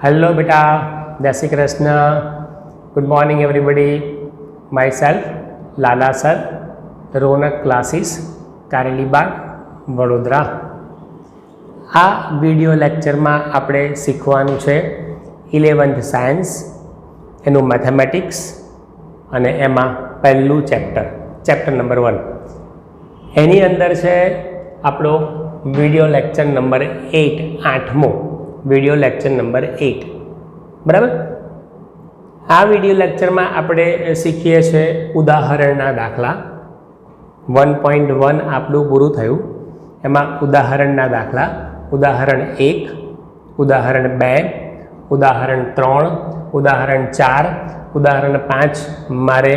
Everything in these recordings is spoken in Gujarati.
हेलो बेटा, जय Shri Krishna. Good morning everybody. Myself Lala sir, Raunak classes, Karelibaug, Vadodara. आ विडियो लेक्चर में आपणे शीखवानुं छे 11th सायन्स, एनु मैथमेटिक्स अने एमां पहलू चैप्टर नंबर 1 एनी अंदर छे आपणो विडियो लेक्चर नंबर 8 8मो विडियो लेक्चर नंबर 8 बराबर। आ विडियो लेक्चर में आपणे शीखीए छे उदाहरणना दाखला। 1.1 आपणुं पूरुं थयुं। एमां उदाहरणना दाखला उदाहरण 1, उदाहरण 2, उदाहरण 3, उदाहरण 4, उदाहरण 5 मारे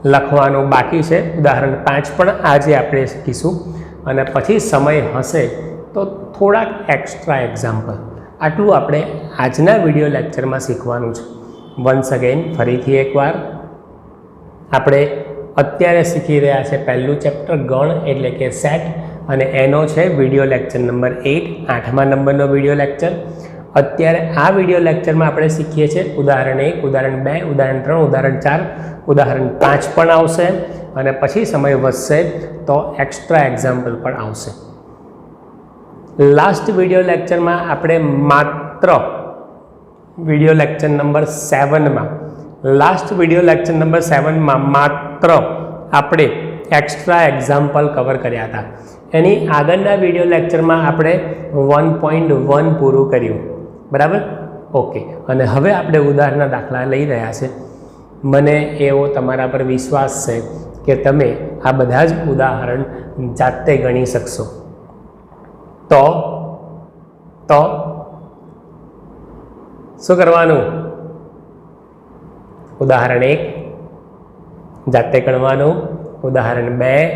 लखवानुं बाकी छे। उदाहरण 5 पण आजे आपणे शीखीशुं अने पछी समय हशे तो थोड़ा एक्स्ट्रा एक्जाम्पल आटलू आपणे आजना विडियो लेक्चर में शीखवानुं छे। वन्स अगेन फरीथी एकवार आपणे अत्यारे शीखी रह्या छे पहलू चैप्टर गण एटले के सेट अने एनो छे विडियो लेक्चर नंबर 8 8मा नंबरनो विडियो लेक्चर। अत्यारे आ विडियो लेक्चर में आपणे शीखीए छे उदाहरण 1, उदाहरण 2, उदाहरण 3, उदाहरण 4, उदाहरण 5 पण आवशे अने पछी समय वधशे तो एक्स्ट्रा एक्जाम्पल पण आवशे। लास्ट विडियो लेक्चर में आपणे मात्र विडियो लेक्चर नंबर 7 में लास्ट विडियो लेक्चर नंबर 7 में मात्र आपणे एक्स्ट्रा एक्जाम्पल कवर कर्या था। एनी आगळना विडियो लेक्चर में आपणे 1.1 पूरुं कर्युं बराबर। ओके, अने हवे आपणे उदाहरणना दाखला लई रह्या छे। मने एवो तमारा पर विश्वास छे के तमे आ बधा ज उदाहरण जाते गणी शकशो। तो शू करवानुं? उदाहरण 1 जाते गणवानुं, उदाहरण 2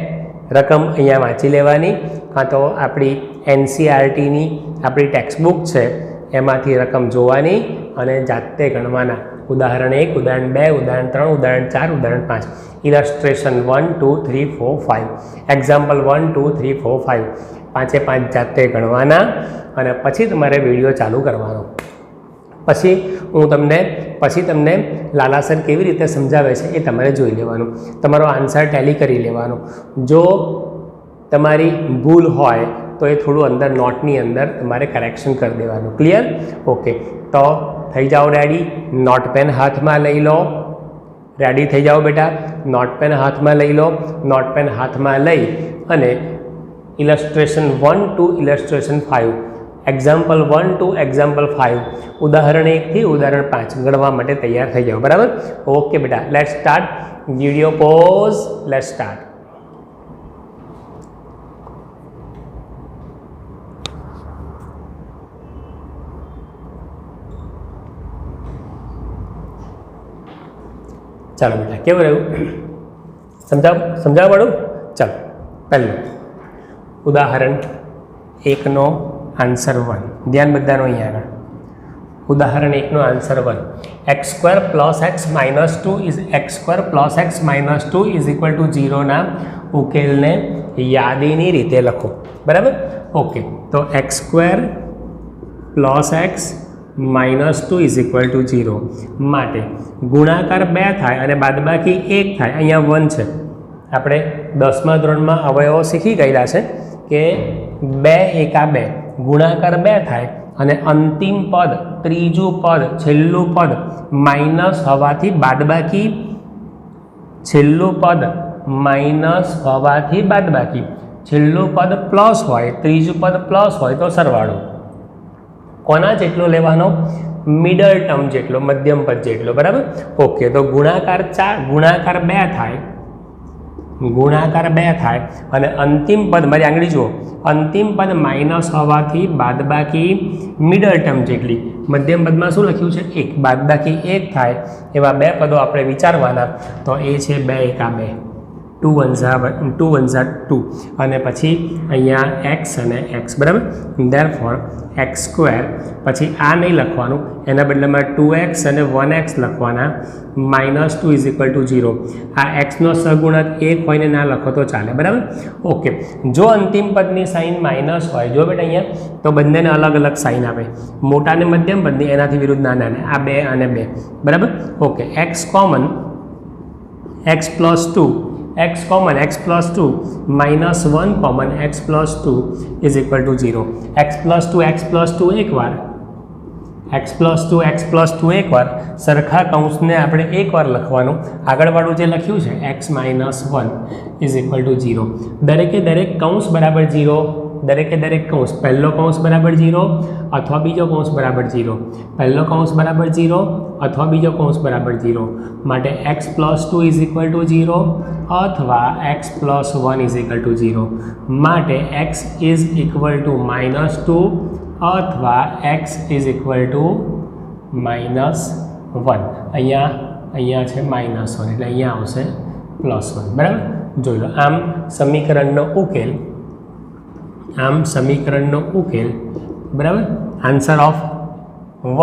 रकम अहींया वांची लेवानी कां तो आपणी NCERT नी आपणी टेक्स्टबुक छे एमांथी रकम जोवानी अने जाते गणवाना। उदाहरण 1, उदाहरण 2, उदाहरण 3, उदाहरण 4, उदाहरण 5, इलस्ट्रेशन 1 2 3 4 5, एक्जाम्पल 1 2 3 4 5 पांचे 5 जाते गणवाना अने पछी तमारे विडियो चालू करवानो। पछी तमने लाला सर केवी रीते समजावे छे ए तमारे जोई लेवानुं। तमारो आंसर टेली करी लेवानो। जो तमारी भूल होय तो ये थोड़ुं अंदर नोटनी अंदर तमारे करेक्शन कर देवानुं। क्लियर? ओके, तो थई जाओ रेडी। नोट पेन हाथ में लई लो। रेडी थई जाओ बेटा। नोट पेन हाथ में लई लो। नोट पेन हाथ में लई अने illustration 1 to illustration 5, example 1 to example 5, उदाहरण 1 थी उदाहरण 5 गणवा माटे तैयार थई जाओ बराबर। ओके बेटा, let's start. Video pause, let's start. चलो बेटा, केवुं रह्युं? समझाव पड़ू? चलो, पहलू उदाहरण 1 नो आंसर 1। ध्यान बधानो अहीं आगळ। उदाहरण 1 no answer 1, x² + x - 2 x² + x - 2 = 0 ना उकेल ने यादीनी रीते लखो बराबर। ओके, तो x² + x - 2 = 0 माटे गुणाकार 2 थाय अने बादबाकी 1 थाय। अहींया 1 छे। आपणे 10मा धोरणमां अवयवो शीखी गયેલા છે કે 2 × 2 गुणाकार 2 थाय अने अंतिम पद त्रीजू पद छेल्लू पद माइनस होवाथी बादबाकी, छेल्लू पद माइनस होवाथी बादबाकी, छेल्लू पद प्लस होय, त्रीजू पद प्लस होय तो सरवाळो। कोना जेटलो लेवानो? मिडल टर्म जेटलो, मध्यम पद जेटलो बराबर। ओके, तो गुणाकार 2 थाय, गुणाकार 2 थाय अने अंतिम पद मारी आंगળી जुओ, अंतिम पद माइनस होवाथी बादबाकी मिडल टर्म जेटली, मध्यम पद में शुं लख्युं छे 1, बादबाकी 1 थाय एवा 2 पदों आपणे विचारवाना। तो ए छे 2 × 2 2 1 2 અને પછી અહીંયા એક્સ અને એક્સ, બરાબર. ધેરફોર એક્સ સ્ક્વેર, પછી આ નહીં લખવાનું, એના બદલામાં 2x અને 1x લખવાના. -2 = 0. આ એક્સનો સહગુણક 1 હોય ને ના લખો તો ચાલે, બરાબર. ઓકે, જો અંતિમ પદની સાઇન માઇનસ હોય, જો બેટા અહીંયા, તો બંનેને અલગ અલગ સાઇન આપે. મોટાને મધ્યમ પદની, એનાથી વિરુદ્ધ નાનાને. આ 2 અને 2, બરાબર. Okay, x common, x + 2, x common x + 2 -1 common x + 2 = 0. x + 2 x + 2 એકવાર, x + 2 x + 2 એકવાર, સરખા કૌંસને આપણે એકવાર લખવાનું. આગળવાળું જે લખ્યું છે x - 1 = 0. દરેકે દરેક કૌંસ બરાબર 0, દરેકે દરેક કૌંસ, પહેલો કૌંસ બરાબર 0 અથવા બીજો કૌંસ બરાબર 0, પહેલો કૌંસ બરાબર 0 અથવા બીજો કૌંસ બરાબર 0. માટે x + 2 = 0 અથવા x + 1 = 0. માટે x = -2 અથવા x = -1. અહીંયા છે -1 એટલે અહીંયા આવશે +1, બરાબર. જોઈ લો. આમ સમીકરણનો ઉકેલ, બરાબર. આન્સર ઓફ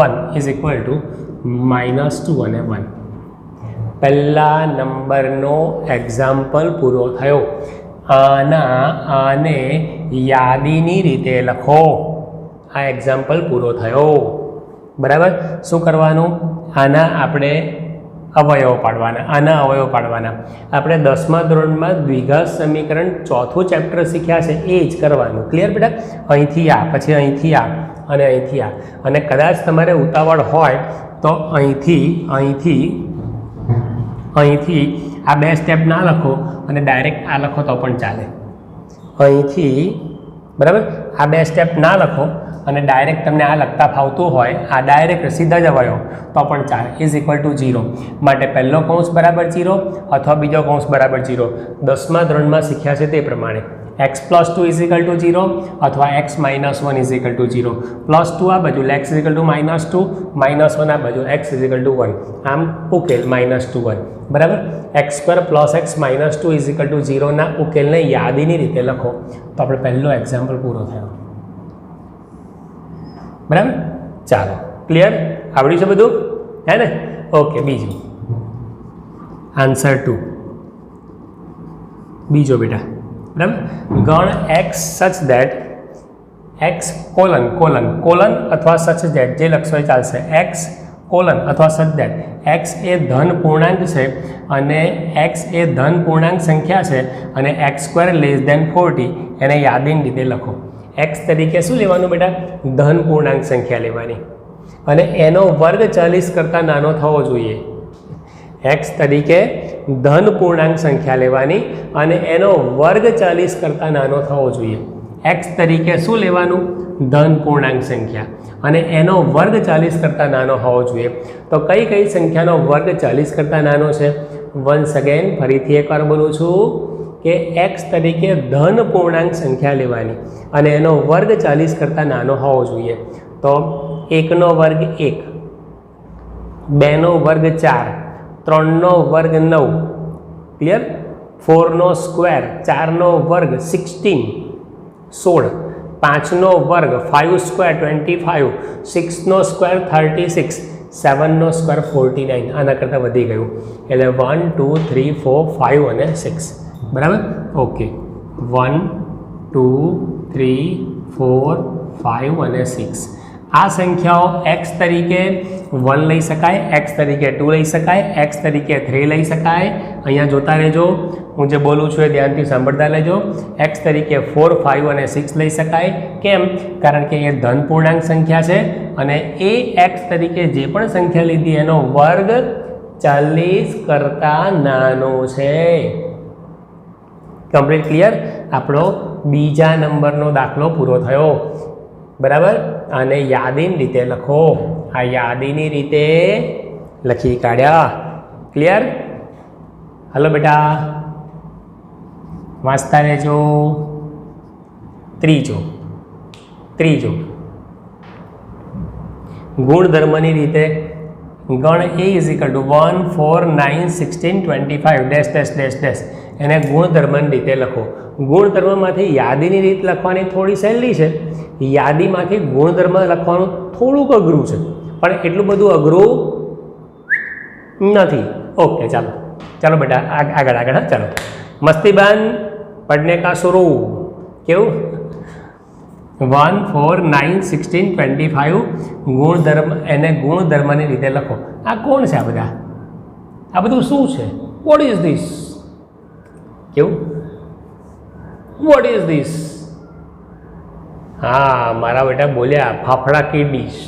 1 = -2 અને 1. પહેલા નંબરનો એક્ઝામ્પલ પૂરો થયો. આને યાદીની રીતે લખો. આ એક્ઝામ્પલ પૂરો થયો, બરાબર. શું કરવાનું? આના આપણે અવયવ પાડવાના. આપણે 10મા ધોરણમાં દ્વિઘાત સમીકરણ 4થું ચેપ્ટર શીખ્યા છે, એ જ કરવાનું. ક્લિયર બેટા? અહીંથી આ, પછી અહીંથી આ અને અહીંથી આ. અને કદાચ તમારે ઉતાવળ હોય તો અહીંથી આ 2 સ્ટેપ ના લખો અને ડાયરેક્ટ આ લખો તો પણ ચાલે. અહીંથી, બરાબર, આ 2 સ્ટેપ ના લખો અને ડાયરેક્ટ તમને આ લખતા ફાવતું હોય, આ ડાયરેક્ટ સીધા જ અવયવ તો પણ ચાલે. = 0. માટે પહેલો કૌંસ બરાબર 0 અથવા બીજો કૌંસ બરાબર 0. 10મા ધોરણમાં શીખ્યા છે તે પ્રમાણે x + 2 = 0 અથવા x - 1 = 0. +2 આ બાજુ x = -2, -1 આ બાજુ x = 1. આમ ઉકેલ -2 1, બરાબર. x² + x - 2 = 0 ના ઉકેલને યાદીની રીતે લખો. તો આપણે પહેલો એક્ઝામ્પલ પૂરો થયો, બરાબર. ચાલો, ક્લિયર? આવડ્યું છે બધું? હે ને? ઓકે. બીજું આન્સર 2, બીજો બેટા, બરાબર. ગણ x such that x : અથવા such that, જે લખશો એ ચાલશે. x : અથવા such that x એ ધન પૂર્ણાંક છે અને x એ ધન પૂર્ણાંક સંખ્યા છે અને x² < 40, એને યાદીની રીતે લખો. x તરીકે શું લેવાનું બેટા? ધન પૂર્ણાંક સંખ્યા લેવાની અને એનો વર્ગ 40 કરતાં નાનો થવો જોઈએ. x તરીકે ધન પૂર્ણાંક સંખ્યા લેવાની અને એનો વર્ગ 40 કરતાં નાનો થવો જોઈએ. x તરીકે શું લેવાનું? ધન પૂર્ણાંક સંખ્યા અને એનો વર્ગ 40 કરતાં નાનો હોવો જોઈએ. તો કઈ સંખ્યાનો વર્ગ 40 કરતાં નાનો છે? વન્સ અગેન, ફરીથી એકવાર બોલું છું કે x તરીકે ધન પૂર્ણાંક સંખ્યા લેવાની અને એનો વર્ગ 40 કરતાં નાનો હોવો જોઈએ. તો 1નો વર્ગ 1, 2નો વર્ગ 4, 3નો વર્ગ 9, ક્લિયર? 4નો સ્ક્વેર, 4નો વર્ગ 16, 5નો વર્ગ 5² 25, 6નો સ્ક્વેર 36, 7નો સ્ક્વેર 49. આના કરતાં વધી ગયું એટલે 1 2 3 4 5 અને 6, બરાબર. ઓકે, 1 2 3 4 5 અને 6. આ સંખ્યાઓ x તરીકે 1 લઈ શકાય, x તરીકે 2 લઈ શકાય, x તરીકે 3 લઈ શકાય. અહીંયા જોતા રહેજો, હું જે બોલું છું એ ધ્યાનથી સાંભળતા લેજો. x તરીકે 4 5 અને 6 લઈ શકાય. કેમ? કારણ કે એ ધન પૂર્ણાંક સંખ્યા છે અને એ x તરીકે જે પણ સંખ્યા લીધી એનો વર્ગ 40 કરતાં નાનો છે. Complete, clear? આપણો બીજા નંબરનો દાખલો પૂરો થયો, બરાબર. અને યાદીની રીતે લખો. આ યાદીની રીતે લખી કાઢ્યા. ક્લિયર? હલો બેટા, વાંચતા રહેજો. ત્રીજો ગુણધર્મની રીતે ગણ a = 1 4 9 16 25 .. એને ગુણધર્મની રીતે લખો. ગુણધર્મમાંથી યાદીની રીત લખવાની થોડી સહેલી છે, યાદીમાંથી ગુણધર્મ લખવાનું થોડુંક અઘરું છે, પણ એટલું બધું અઘરું નથી. ઓકે, ચાલો ચાલો બેટા આગળ આગળ. હા, ચાલો. મસ્તીબાન पढ़ने का शुरू. क्यों? 1 4 9 16 25 ગુણધર્મ એને ગુણધર્મની રીતે લખો. આ કોણ છે? આ બધા આ બધું શું છે? What is this? કેવું? What is this? હા, મારા બેટા બોલ્યા ફાફડા કી ડીશ.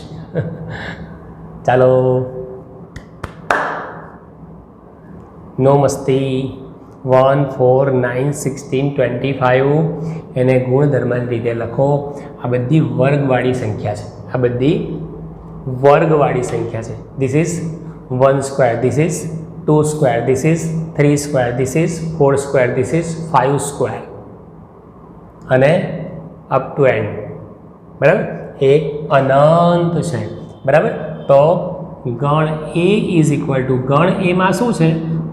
ચાલો, નો મસ્તી. 1 4 9 16 25 એને ગુણધર્મની રીતે લખો. આ બધી વર્ગવાળી સંખ્યા છે. આ બધી વર્ગવાળી સંખ્યા છે. This is 1 square, this is 2 square, this is 3 square, this is 4 square, this is 5 square અને અપ ટુ એન્ડ. બરાબર? એ અનંત છે. બરાબર? તો ગણ એ ઇઝ ઇક્વલ ટુ ગણ એમાં શું છે?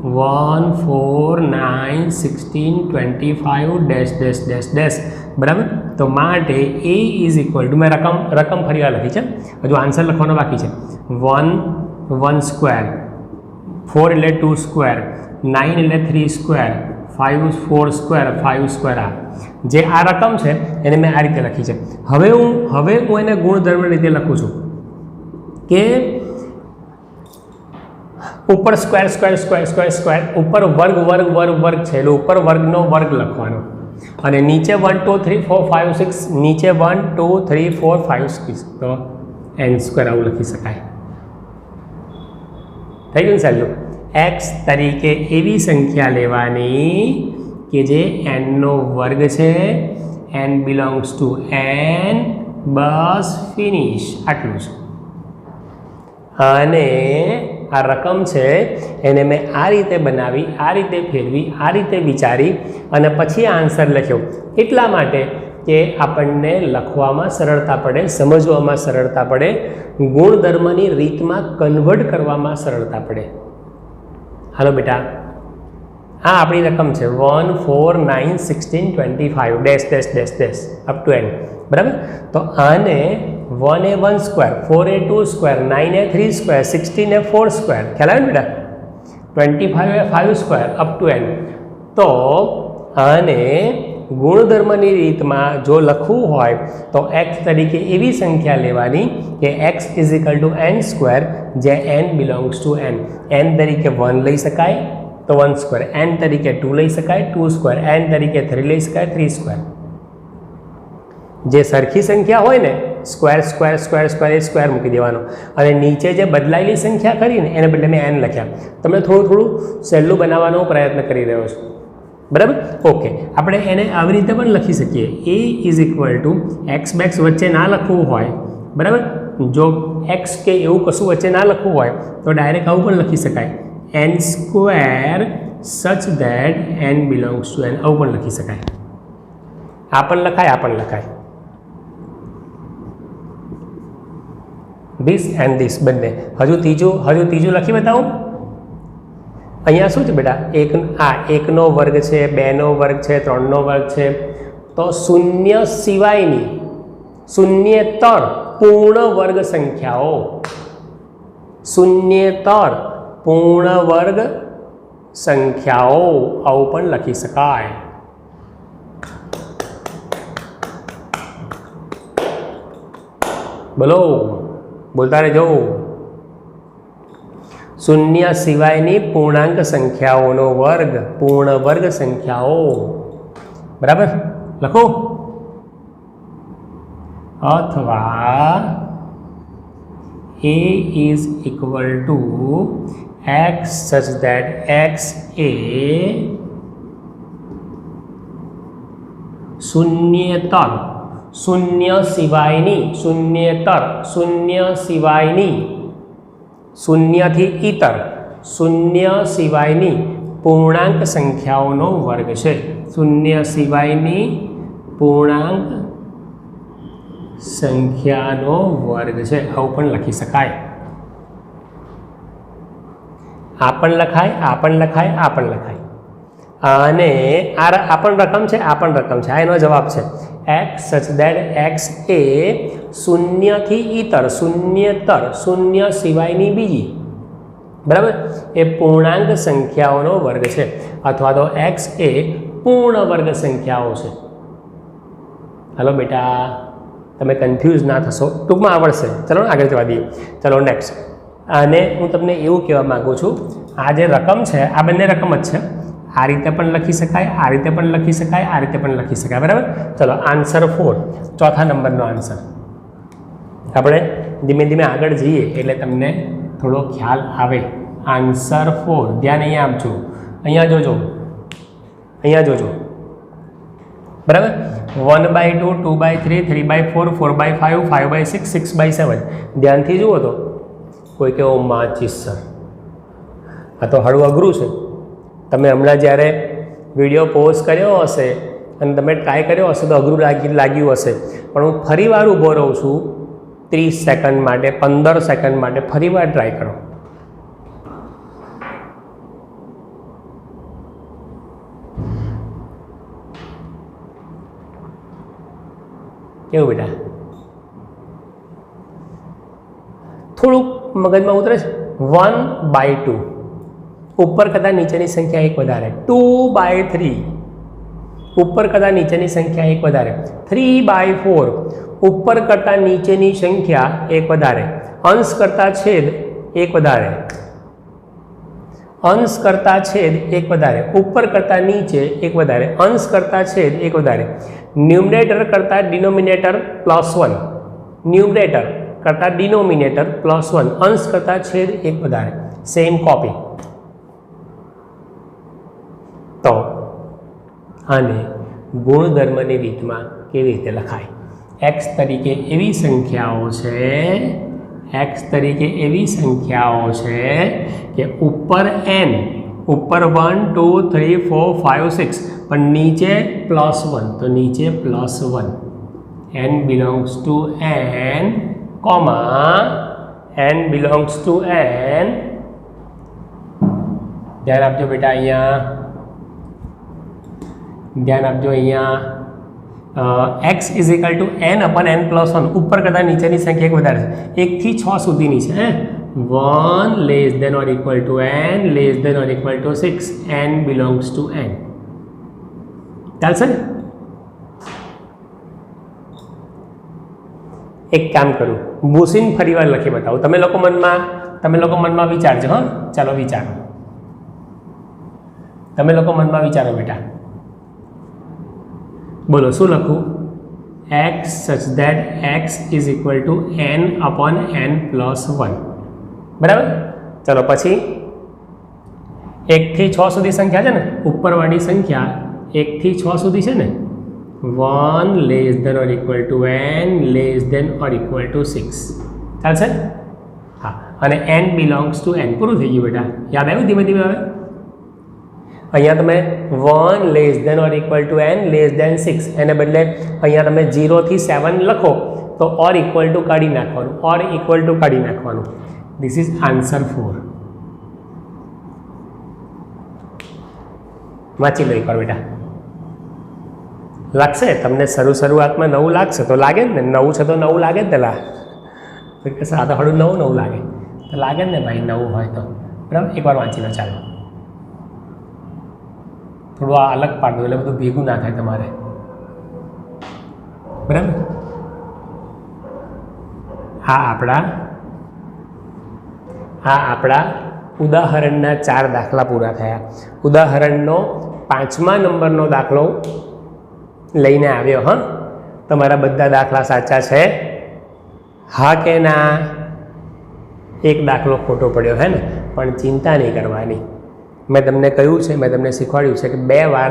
1 4 9 16 25 ડેશ ડેશ ડેશ ડેશ. બરાબર? તો માટે એ ઇઝ ઇક્વલ ટુ, મેં રકમ ફરી વાર લખી છે, હજુ આન્સર લખવાનો બાકી છે. 1 સ્ક્વેર, 4 એટલે 2 સ્ક્વેર, 9 એટલે 3 સ્ક્વેર, 5 4 સ્ક્વેર, 5 સ્ક્વેર. આ જે આ રકમ છે એને મેં આ રીતે લખી છે. હવે હું એને ગુણધર્મ રીતે લખું છું કે ઉપર square square square square square, ઉપર વર્ગ વર્ગ વર્ગ વર્ગ છે એટલે ઉપર વર્ગનો વર્ગ લખવાનો, અને નીચે 1 2 3 4 5 6, નીચે 1 2 3 4 5 6, તો n સ્ક્વેર આવું લખી શકાય. થઈ ગયું ને સહેલું? x તરીકે એવી સંખ્યા લેવાની કે જે n નો વર્ગ છે, n belongs to n, bus finish. આટલું છે. અને આ રકમ છે એને મેં આ રીતે બનાવી, આ રીતે ફેરવી, આ રીતે વિચારી અને પછી આન્સર લખ્યો. એટલા માટે કે આપણને લખવામાં સરળતા પડે, સમજવામાં સરળતા પડે, ગુણધર્મની રીતમાં કન્વર્ટ કરવામાં સરળતા પડે. હાલો બેટા, આ આપણી રકમ છે 1 4 9 16 25 dash dash dash dash up to n. બરાબર? તો આને 1 એ 1 સ્ક્વેર, 4 એ 2 સ્ક્વેર, 9 એ 3 સ્ક્વેર, 16 એ 4 સ્ક્વેર, ખ્યાલ આવે ને બેટા? 25 એ 5 સ્ક્વેર અપ ટુ એન. તો આને ગુણધર્મની રીતમાં જો લખવું હોય તો x તરીકે એવી સંખ્યા લેવાની કે x is equal to n square, જે n belongs to n. n તરીકે 1 લઈ શકાય તો 1 સ્ક્વેર, n તરીકે 2 લઈ શકાય 2 સ્ક્વેર, n તરીકે 3 લઈ શકાય 3 સ્ક્વેર. જે સરખી સંખ્યા હોય ને, સ્ક્વેર સ્ક્વેર સ્ક્વેર સ્ક્વેર એ સ્ક્વેર મૂકી દેવાનો, અને નીચે જે બદલાયેલી સંખ્યા કરીને એને બદલે મેં n લખ્યા. તમને થોડું સહેલું બનાવવાનો પ્રયત્ન કરી રહ્યો છું. બરાબર? ઓકે, આપણે એને આવી રીતે પણ લખી શકીએ. a is equal to x backs વચ્ચે ના લખવું હોય, બરાબર, જો એક્સ કે એવું કશું વચ્ચે ના લખવું હોય તો ડાયરેક્ટ આવું પણ લખી શકાય, n સ્ક્વેર સચ that n belongs to n. આવું પણ લખી શકાય. આ પણ લખાય, આ પણ લખાય. ધીસ એન્ડ ધીસ બંને. હજુ ત્રીજું લખી બતાવું. અહીંયા શું છે બેટા? એકનો વર્ગ છે, 2નો વર્ગ છે, 3નો વર્ગ છે. તો શૂન્ય સિવાયની, શૂન્યેતર પૂર્ણ વર્ગ સંખ્યાઓ, શૂન્યેતર પૂર્ણ વર્ગ સંખ્યાઓ આવું પણ લખી શકાય. બોલો, બોલતા રહેજો. શૂન્ય સિવાયની પૂર્ણાંક સંખ્યાઓનો વર્ગ, પૂર્ણ વર્ગ સંખ્યાઓ. બરાબર? લખો. અથવા a is equal to x such that x એ શૂન્યેતર, શૂન્ય સિવાયની, શૂન્યેતર, શૂન્ય સિવાયની, શૂન્યથી ઇતર, શૂન્ય સિવાયની પૂર્ણાંક સંખ્યાઓનો વર્ગ છે. શૂન્ય સિવાયની પૂર્ણાંક સંખ્યાનો વર્ગ છે. આવું પણ લખી શકાય. આ પણ લખાય, આ પણ લખાય, આ પણ લખાય. અને આ પણ રકમ છે, આ પણ રકમ છે, આ એનો જવાબ છે x સચ દેટ x એ શૂન્યથી ઈતર, શૂન્ય સિવાયની બીજી, બરાબર, એ પૂર્ણાંક સંખ્યાઓનો વર્ગ છે, અથવા તો x એ પૂર્ણ વર્ગ સંખ્યાઓ છે. હાલો બેટા, તમે કન્ફ્યુઝ ના થશો, ટૂંકમાં આવડશે. ચલો આગળ જવા દઈએ. ચલો નેક્સ્ટ. અને હું તમને એવું કહેવા માગું છું, આ જે રકમ છે આ બંને રકમ જ છે, આ રીતે પણ લખી શકાય, આ રીતે પણ લખી શકાય, આ રીતે પણ લખી શકાય, બરાબર. ચલો આન્સર 4, ચોથા નંબરનો આન્સર. આપણે ધીમે ધીમે આગળ જઈએ એટલે તમને થોડો ખ્યાલ આવે. આન્સર 4, ધ્યાન અહીંયા આપજો, અહીંયા જોજો, અહીંયા જોજો, બરાબર. 1/2, 2/3, 3/4, 4/5, 5/6, 6/7. ધ્યાનથી જુઓ તો કોઈ કેવો માચીસ સર, આ તો હળવું અઘરું છે. તમે હમણાં જ્યારે વિડીયો પોઝ કર્યો હશે અને તમે ટ્રાય કર્યો હશે તો અઘરું લાગ્યું હશે, પણ હું ફરીવાર ઊભો રહું છું 30 સેકન્ડ માટે, 15 સેકન્ડ માટે, ફરીવાર ટ્રાય કરો. કેવું બેટા, થોડુંક મગજમાં ઉતરે છે. 1/2 ઉપર કરતાં નીચેની સંખ્યા એક વધારે, 2/3 ઉપર કરતાં નીચેની સંખ્યા એક વધારે, 3/4 ઉપર કરતાં નીચેની સંખ્યા એક વધારે, અંશ કરતાં છેદ એક વધારે, અંશ કરતાં છેદ એક વધારે, ઉપર કરતાં નીચે એક વધારે, અંશ કરતાં છેદ એક વધારે, ન્યુમરેટર કરતાં ડિનોમિનેટર +1, ન્યુમરેટર કરતાં ડિનોમિનેટર +1, અંશ કરતાં છેદ એક વધારે, સેમ કોપી. તો આને ગુણધર્મની રીતમાં કેવી રીતે લખાય? x તરીકે એવી સંખ્યાઓ છે, x તરીકે એવી સંખ્યાઓ છે કે ઉપર n, ઉપર 1 2 3 4 5 6, પણ નીચે +1, તો નીચે +1. n belongs to n, n belongs to n. ધ્યાન આપજો બેટા, અહીંયા ધ્યાન આપજો. અહીંયા x is equal two n/n+1, ઉપર કરતાં નીચેની સંખ્યા એક વધારે છે, 1 થી 6 સુધીની છે. 1 less than or equal to n, less than or equal to 6, n belongs to n. ચાલશે ને? એક કામ કરું, ભૂસીને ફરીવાર લખી બતાવું. તમે લોકો મનમાં વિચારજો. હા, ચાલો વિચારો, તમે લોકો મનમાં વિચારો બેટા. બોલો શું લખું? x such that x is equal to n/n+1, બરાબર. ચલો પછી 1 થી 6 સુધી સંખ્યા છે ને, ઉપરવાળી સંખ્યા 1 થી 6 સુધી છે ને, 1 less than or equal to n, less than or equal to 6. ચાલશે? હા, અને n બિલોંગ્સ ટુ n. પૂરું થઈ ગયું બેટા. યાદ આવ્યું ધીમે ધીમે? હવે અહીંયા તમે 1 less than or equal to n, less than 6, એને બદલે અહીંયા તમે 0 થી 7 લખો તો ઓર ઇક્વલ ટુ કાઢી નાખવાનું, ઓર ઇક્વલ ટુ કાઢી નાખવાનું. This is answer 4. વાંચી લો એકવાર બેટા. લાગશે તમને? શરૂઆતમાં નવું લાગશે તો લાગે ને, નવું છે તો નવું લાગે જ ને. આ તો થોડું નવું લાગે તો લાગે ને ભાઈ, નવું હોય તો. બરાબર, એકવાર વાંચી લો. ચાલો થોડું આ અલગ પાડ દો એટલે બધું ભેગું ના થાય તમારે. બરાબર, આ આપણા ઉદાહરણના 4 દાખલા પૂરા થયા. ઉદાહરણનો 5મા નંબરનો દાખલો લઈને આવ્યો. હા, તમારા બધા દાખલા સાચા છે? હા કે ના? એક દાખલો ખોટો પડ્યો હે ને, પણ ચિંતા નહીં કરવાની. મેં તમને કહ્યું છે, મેં તમને શીખવાડ્યું છે કે 2 વાર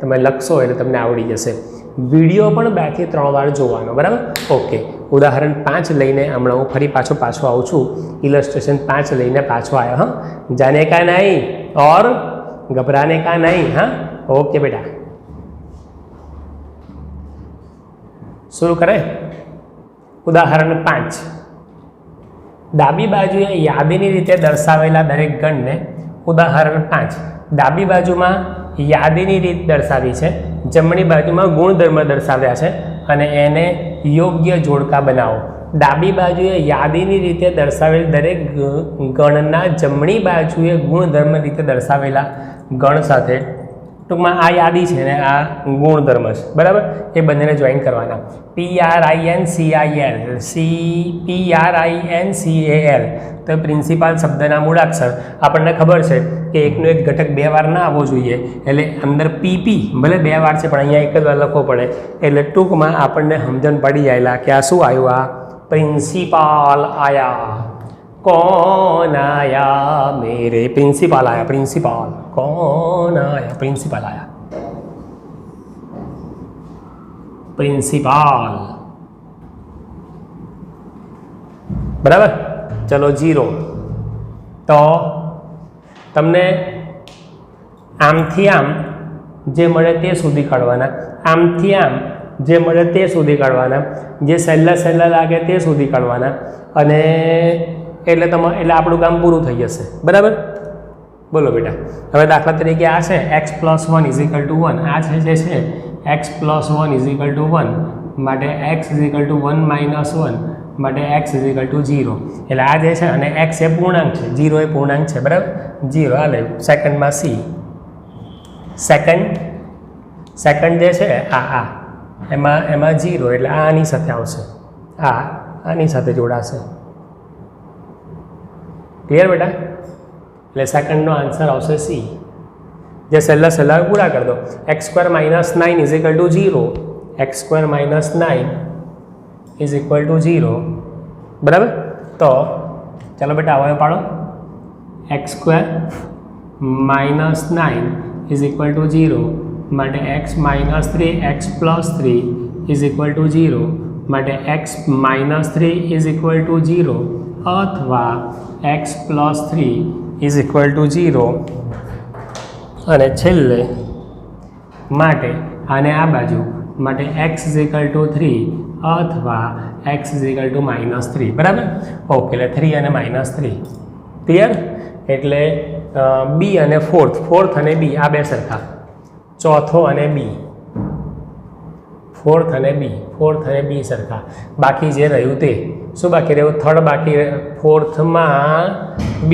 તમે લખશો એટલે તમને આવડી જશે. વિડીયો પણ 2 થી 3 વાર જોવાનો. બરાબર, ઓકે. ઉદાહરણ 5 લઈને હમણાં હું ફરી પાછો આવું છું. ઇલસ્ટ્રેશન 5 લઈને પાછો આવ્યો. હા, જાને કા નહીં ઓર ઘબરાને કા નહીં. હા, ઓકે બેટા, શરૂ કરે. ઉદાહરણ 5. ડાબી બાજુએ યાદીની રીતે દર્શાવેલા દરેક ગણને. ઉદાહરણ 5. ડાબી બાજુમાં યાદીની રીત દર્શાવી છે, જમણી બાજુમાં ગુણધર્મ દર્શાવ્યા છે અને એને યોગ્ય જોડકા બનાવો. ડાબી બાજુએ યાદીની રીતે દર્શાવેલ દરેક ગણના જમણી બાજુએ ગુણધર્મ રીતે દર્શાવેલા ગણ સાથે, ટૂંકમાં આ યાદી છે ને આ ગુણધર્મ છે, બરાબર, એ બંનેને જોઈન કરવાના. PRINCIL તો પ્રિન્સિપાલ શબ્દના મૂળાક્ષર આપણને ખબર છે કે એકનો એક ઘટક બે વાર ના આવવો જોઈએ, એટલે અંદર PP ભલે બે વાર છે પણ અહીંયા એક જ વાર લખવો પડે, એટલે ટૂંકમાં આપણને સમજણ પડી જાયેલા કે આ શું આવ્યું, આ प्रिंसिपाल आया. कौन आया मेरे प्रिंसिपाल आया. प्रिंसिपाल कौन आया. प्रिंसिपाल आया. प्रिंसिपाल. बराबर. चलो 0. तो तमने आमथी आम जे मळे ते सुधी काढवाना, आमथी आम जे मळे ते शोधी काढवाना, जे सहेला सहेला लागे ते शोधी काढवाना અને એટલે એટલે આપણું કામ પૂરું થઈ જશે. બરાબર. બોલો બેટા. હવે દાખલા તરીકે આ છે x + 1 = 1. આ છે જે છે x + 1 = 1 માટે x = 1 - 1 માટે x = 0. એટલે આ જે છે અને x એ પૂર્ણાંક છે, 0 એ પૂર્ણાંક છે. બરાબર. 0 હાલે સેકન્ડમાં c. સેકન્ડ જે છે આ એમાં 0 એટલે આની સાથે આવશે, આની સાથે જોડાશે. ક્લિયર બેટા. એટલે સેકન્ડનો આન્સર આવશે C. જે સહેલા પૂરા કરી દો. x² - 9 = 0. x² - 9 = 0. બરાબર. તો ચાલો બેટા હવે પાડો. x² - 9 = 0 માટે x - 3 x + 3 = 0 માટે x - 3 = 0 અથવા x + 3 = 0 અને છેલ્લે માટે આને આ બાજુ માટે x = 3 અથવા x = -3. બરાબર. ઓકે. એટલે 3 અને -3. ક્લિયર. એટલે b અને ફોર્થ અને b આ બે સરખા, ચોથો અને b, ફોર્થ અને b સરખા. બાકી જે રહ્યું તે શું બાકી રહ્યું? થર્ડ બાકી. ફોર્થમાં b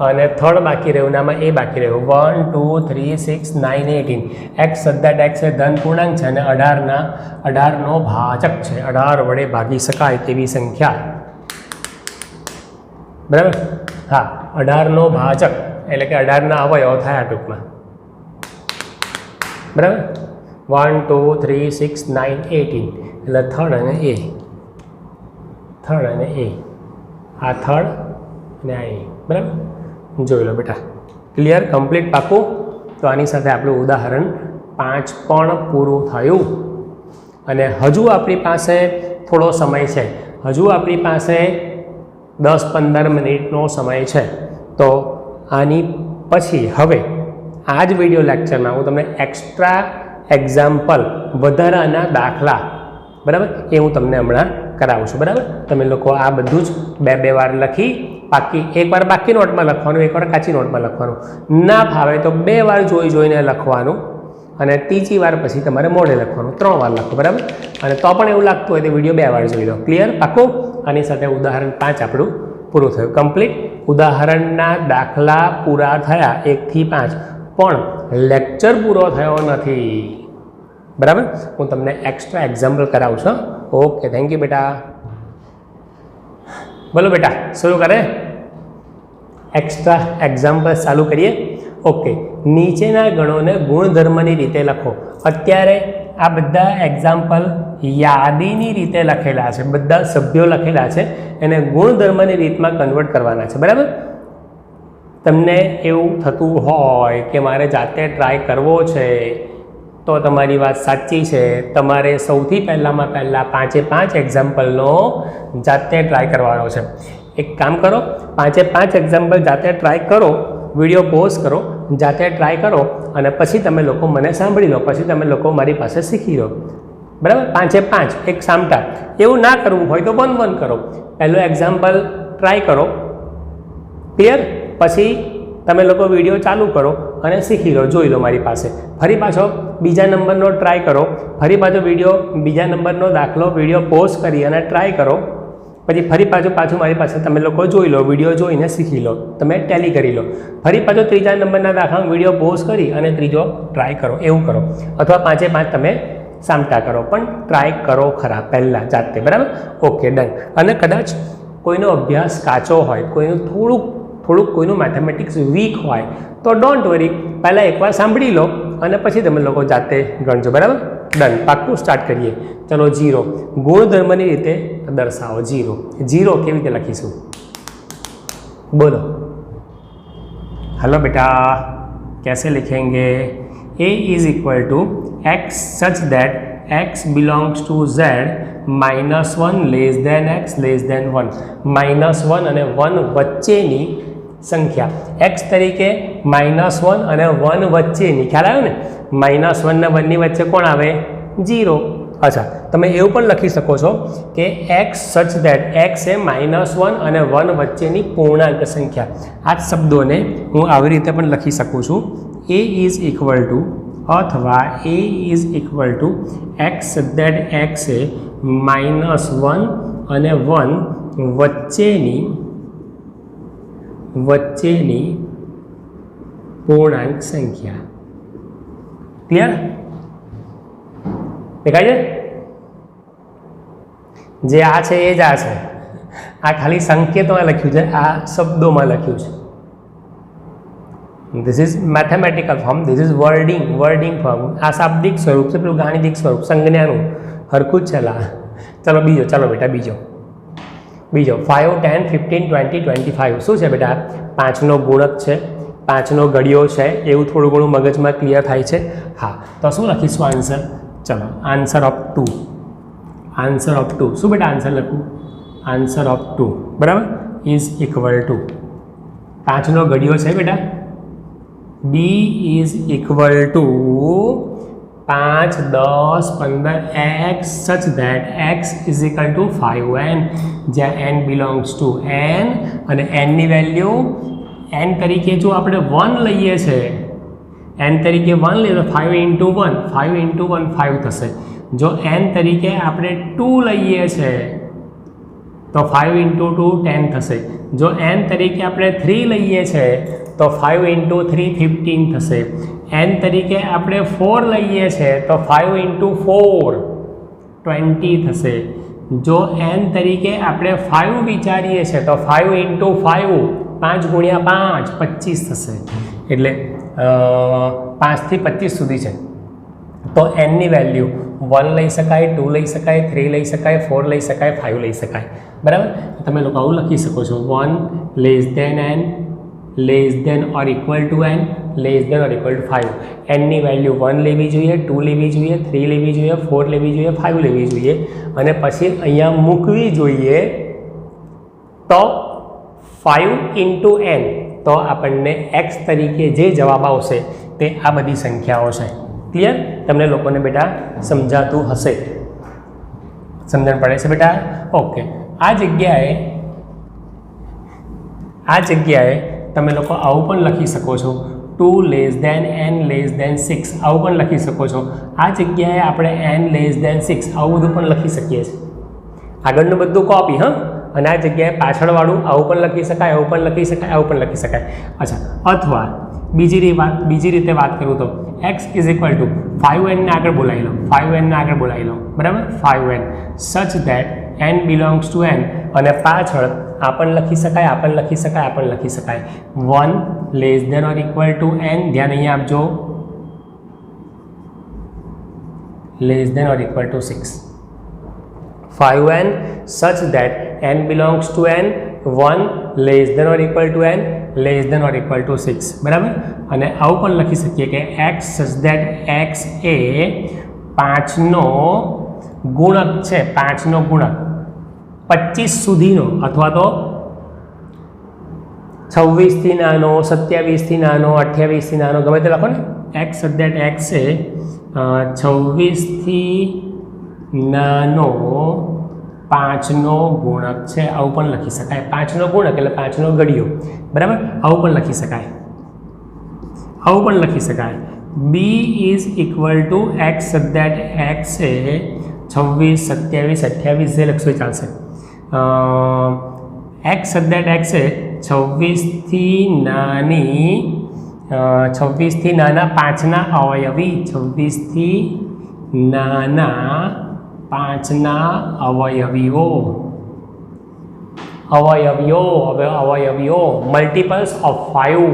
અને થર્ડ બાકી રહ્યું, આમાં એ બાકી રહ્યું. 1 2 3 6 9 18. x સદ્દાટ x એ ધન પૂર્ણાંક છે અને 18નો ભાજક છે, 18 વડે ભાગી શકાય તેવી સંખ્યા. બરાબર. હા, 18નો ભાજક એટલે કે 18ના અવયવ થયા ટૂંકમાં. બરાબર. 1 2 3 6 9 18 એટલે થર્ડ અને a, આ થર્ડ અને આ a. બરાબર. જોઈ લો બેટા. ક્લિયર, કમ્પ્લીટ, પાકું. તો આની સાથે આપણું ઉદાહરણ 5 પણ પૂરું થયું અને હજુ આપણી પાસે થોડો સમય છે. હજુ આપણી પાસે 10-15 મિનિટનો સમય છે. તો આની પછી હવે આ જ વિડીયો લેક્ચરમાં હું તમને એક્સ્ટ્રા એક્ઝામ્પલ, વધારાના દાખલા, બરાબર, એ હું તમને હમણાં કરાવું છું. બરાબર. તમે લોકો આ બધું જ બે વાર લખી, એકવાર બાકી નોટમાં લખવાનું, એકવાર કાચી નોટમાં લખવાનું. ના ફાવે તો 2 વાર જોઈને લખવાનું અને ત્રીજી વાર પછી તમારે મોઢે લખવાનું. 3 વાર લખો. બરાબર. અને તો પણ એવું લાગતું હોય તો વિડીયો 2 વાર જોઈ લો. ક્લિયર, પાકું. આની સાથે ઉદાહરણ 5 આપણું પૂરું થયું, કમ્પ્લીટ. ઉદાહરણના દાખલા પૂરા થયા 1 થી 5, પણ લેક્ચર પૂરો થયો નથી. બરાબર. હું તમને એક્સ્ટ્રા એક્ઝામ્પલ કરાવું છું. ઓકે, થેન્ક યુ બેટા. બોલો બેટા, શરૂ કરે. એક્સ્ટ્રા એક્ઝામ્પલ ચાલુ કરીએ. ઓકે. નીચેના ગણોને ગુણધર્મની રીતે લખો. અત્યારે આ બધા એક્ઝામ્પલ યાદીની રીતે લખેલા છે, બધા સભ્યો લખેલા છે, એને ગુણધર્મની રીતમાં કન્વર્ટ કરવાના છે. બરાબર. તમને એવું થતું હોય કે મારે જાતે ટ્રાય કરવો છે, તો તમારી વાત સાચી છે. તમારે સૌથી પહેલાં 5 એક્ઝામ્પલનો જાતે ટ્રાય કરવાનો છે. એક કામ કરો, 5 એક્ઝામ્પલ જાતે ટ્રાય કરો, વિડીયો પોઝ કરો, જાતે ટ્રાય કરો અને પછી તમે લોકો મને સાંભળી લો, પછી તમે લોકો મારી પાસે શીખી લો. બરાબર. 5 એક સામટા. એવું ના કરવું હોય તો 1 કરો. પહેલો એક્ઝામ્પલ ટ્રાય કરો. ક્લિયર. પછી તમે લોકો વિડીયો ચાલુ કરો, અને શીખી લો, જોઈ લો મારી પાસે. ફરી પાછો બીજા નંબરનો ટ્રાય કરો, ફરી પાછો વિડીયો બીજા નંબરનો દાખલો વિડીયો પોઝ કરી અને ટ્રાય કરો, પછી ફરી પાછું મારી પાસે તમે લોકો જોઈ લો, વિડીયો જોઈને શીખી લો, તમે ટેલી કરી લો. ફરી પાછો ત્રીજા નંબરના દાખલાનો વિડીયો પોઝ કરી અને ત્રીજો ટ્રાય કરો, એવું કરો. અથવા 5 તમે સામટા કરો, પણ ટ્રાય કરો ખરા પહેલાં જાતે, બરાબર? Okay, done. અને કદાચ કોઈનો અભ્યાસ કાચો હોય, કોઈનું થોડુંક કોઈનું મેથેમેટિક્સ વીક હોય તો ડોન્ટ વરી, પહેલાં એકવાર સાંભળી લો અને પછી તમે લોકો જાતે ગણજો, બરાબર? ડન. પાક્કું, સ્ટાર્ટ કરીએ. ચલો, 0 ગુણધર્મની રીતે દર્શાવો. 0 કેવી રીતે લખીશું? બોલો. हेलो बेटा, कैसे लिखेंगे? a is equal to x such that x belongs to z -1 less than x less than 1. -1 અને 1 વચ્ચેની સંખ્યા x તરીકે -1 અને 1 વચ્ચેની, ખ્યાલ આવ્યો ને? -1 ને 1 ની વચ્ચે કોણ આવે? 0. અચ્છા, તમે એવું પણ લખી શકો છો કે x સચ દેટ x એ -1 અને 1 વચ્ચેની પૂર્ણાંક સંખ્યા. આ જ શબ્દોને હું આવી રીતે પણ લખી શકું છું. a ઇઝ ઇક્વલ ટુ અથવા a is equal to x such that x એ -1 અને 1 વચ્ચેની પૂર્ણાંક સંખ્યા. ક્લિયર? દેખાય છે? જે આ છે એ જ આ છે. આ ખાલી સંકેતોમાં લખ્યું છે, આ શબ્દોમાં લખ્યું છે. This is mathematical form, this is wording form. આ શાબ્દિક સ્વરૂપ છે, પેલું ગાણિતિક સ્વરૂપ, સંજ્ઞાનું હરખું જ છે. ચલો બીજો, ચાલો બેટા બીજો 5, 10, 15, 20, 25 શું છે બેટા? 5નો ગુણક છે, 5નો ઘડિયો છે, એવું થોડું ઘણું મગજમાં ક્લિયર થાય છે. હા, તો શું લખીશું આન્સર? ચલો, આન્સર ઓફ 2. શું બેટા આન્સર લખું? આન્સર ઓફ 2, બરાબર, ઇઝ ઇક્વલ ટુ 5નો ઘડિયો છે બેટા, b is equal to 5, 10, 15 x સચ that x is equal two 5n, જ્યાં n બિલોંગ્સ ટુ n અને n ની વેલ્યુ n તરીકે જો આપણે 1 લઈએ છે, n તરીકે 1 લઈએ તો 5 × 1 5 થશે. જો n તરીકે આપણે 2 લઈએ છે તો 5 × 2 10 થશે. જો n તરીકે આપણે 3 લઈએ છે તો 5 × 3 15 થશે. n તરીકે આપણે 4 લઈએ છે તો 5 × 4 20 થશે. જો n તરીકે આપણે 5 વિચારીએ છીએ તો 5 × 5 5 × 5 25 થશે. એટલે 5 થી 25 સુધી છે. તો n ની વેલ્યુ 1 લઈ શકાય, 2 લઈ શકાય, 3 લઈ શકાય, 4 લઈ શકાય, 5 લઈ શકાય, બરાબર? તમે લોકો આવું લખી શકો છો, 1 less than n, less than or equal to n, less than or equal to 5. n ની વેલ્યુ 1 લેવી જોઈએ, 2 લેવી જોઈએ, 3 લેવી જોઈએ, 4 લેવી જોઈએ, 5 લેવી જોઈએ અને પછી અહીંયા મૂકવી જોઈએ તો 5 × n, તો આપણને x તરીકે જે જવાબ આવશે તે આ બધી સંખ્યાઓ છે. ક્લિયર? તમને લોકોને બેટા સમજાતું હશે? સમજણ પડે છે બેટા? ઓકે. આ જગ્યાએ તમે લોકો આવું પણ લખી શકો છો, 2 less than n less than 6, આવું પણ લખી શકો છો. આ જગ્યાએ આપણે n લેસ દેન 6 આવું બધું પણ લખી શકીએ છીએ. આગળનું બધું કોપી, હા. અને આ જગ્યાએ પાછળવાળું આવું પણ લખી શકાય, આવું પણ લખી શકાય, આવું પણ લખી શકાય. અચ્છા, અથવા બીજી રીતે વાત કરું તો x is equal two 5n ને આગળ બોલાવી લો, 5n ને આગળ બોલાવી લો, બરાબર? 5n સચ that n belongs to n અને પાછળ આ પણ લખી શકાય, આ પણ લખી શકાય, આ પણ લખી શકાય. 1 less than or equal to n, ધ્યાન અહીંયા આપજો, less than or equal to 6. 5n such that n belongs to n, 1 less than or equal to n, less than or equal to 6, બરાબર? અને આવું પણ લખી શકીએ કે x such that x એ 5નો ગુણક છે, 5નો ગુણક 25 સુધીનો અથવા તો 26 થી નાનો, 27 થી નાનો, 28 થી નાનો, ગમે તે લખો ને. x such that x એ 26 થી નાનો 5નો ગુણક છે, આવું પણ લખી શકાય. 5નો ગુણક એટલે 5નો ઘડિયો, બરાબર? આવું પણ લખી શકાય. આવું પણ લખી શકાય. B is equal to X that X એ 26, 27, 28 જે લખશો ચાલશે. એક્સ દેટ એક્સ એ 26થી નાના 5ના અવયવી, 26થી નાના 5ના અવયવીઓ મલ્ટિપલ્સ ઓફ 5